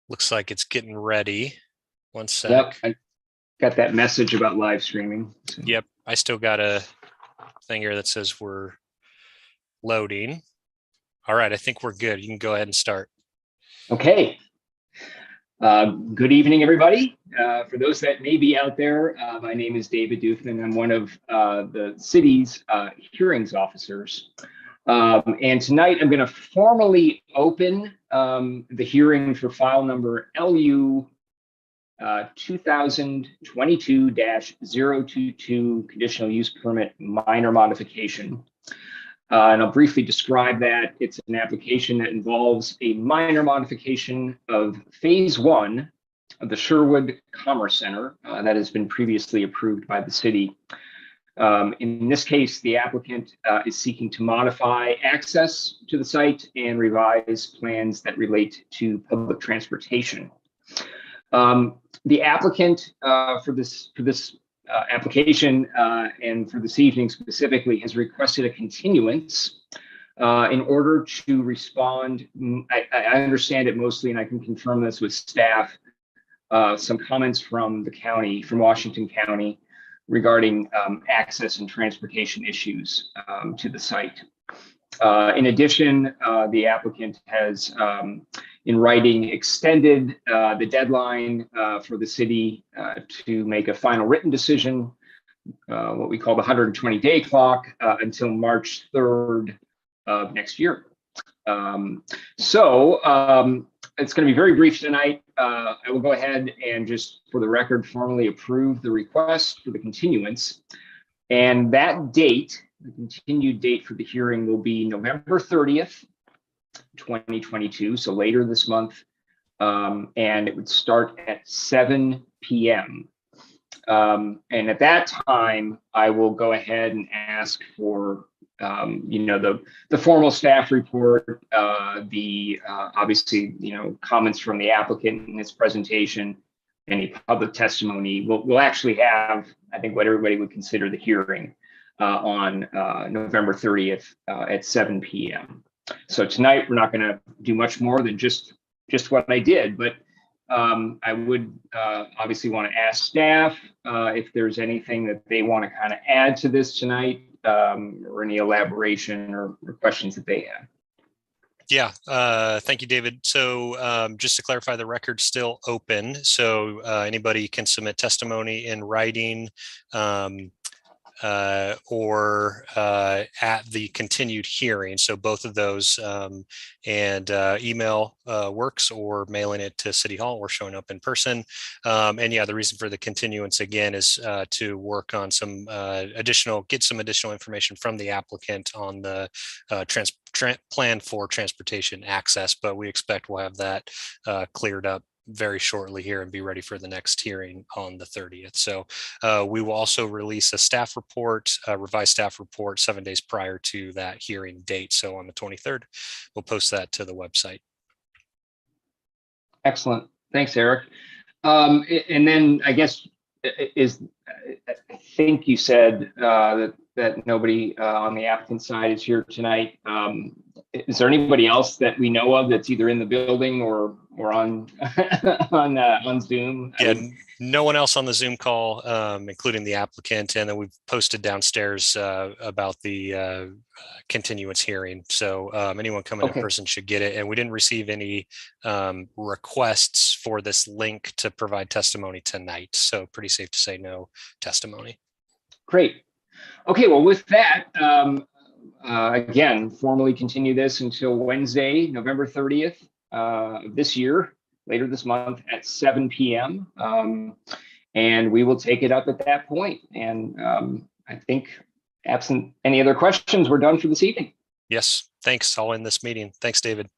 Looks like it's getting ready. One sec. Yep, I got that message about live streaming. So. Yep, I still got a thing here that says we're loading. All right, I think we're good. You can go ahead and start. Okay. Good evening, everybody. For those that may be out there, my name is David Dufman. I'm one of the city's hearings officers. And tonight I'm going to formally open the hearing for file number LU 2022-022 conditional use permit minor modification. And I'll briefly describe that. It's an application that involves a minor modification of phase 1 of the Sherwood Commerce Center that has been previously approved by the city. In this case, the applicant is seeking to modify access to the site and revise plans that relate to public transportation. The applicant for this application and for this evening specifically has requested a continuance in order to respond. I understand it mostly, and I can confirm this with staff, some comments from the county, from Washington County, regarding access and transportation issues to the site. In addition, the applicant has, in writing, extended the deadline for the city to make a final written decision, what we call the 120-day clock, until March 3rd of next year. It's going to be very brief tonight. I will go ahead and just, for the record, formally approve the request for the continuance. And that date, the continued date for the hearing, will be November 30th, 2022, so later this month, and it would start at 7 p.m. And at that time, I will go ahead and ask for the formal staff report, obviously, comments from the applicant in his presentation, any public testimony. We'll actually have, I think, what everybody would consider the hearing on November 30th at 7 p.m. So tonight we're not going to do much more than just what I did, but I would obviously want to ask staff if there's anything that they want to kind of add to this tonight, or any elaboration or questions that they have. Yeah, thank you, David. So just to clarify, the record's still open, so anybody can submit testimony in writing or at the continued hearing. So both of those, and email works, or mailing it to City Hall, or showing up in person. And yeah, the reason for the continuance again is to work on some get some additional information from the applicant on the plan for transportation access, but we expect we'll have that cleared up very shortly here and be ready for the next hearing on the 30th. So we will also release a staff report, a revised staff report 7 days prior to that hearing date. So on the 23rd, we'll post that to the website. Excellent. Thanks, Eric. And then I guess I think you said that nobody on the applicant side is here tonight. Is there anybody else that we know of that's either in the building or on on Zoom? Yeah, no one else on the Zoom call, including the applicant. And then we've posted downstairs about the continuance hearing. So anyone coming in person should get it. And we didn't receive any requests for this link to provide testimony tonight. So pretty safe to say no testimony. Great. Okay, well, with that, again, formally continue this until Wednesday, November 30th of this year, later this month at 7 p.m. And we will take it up at that point. And I think, absent any other questions, we're done for this evening. Yes, thanks. I'll end this meeting. Thanks, David.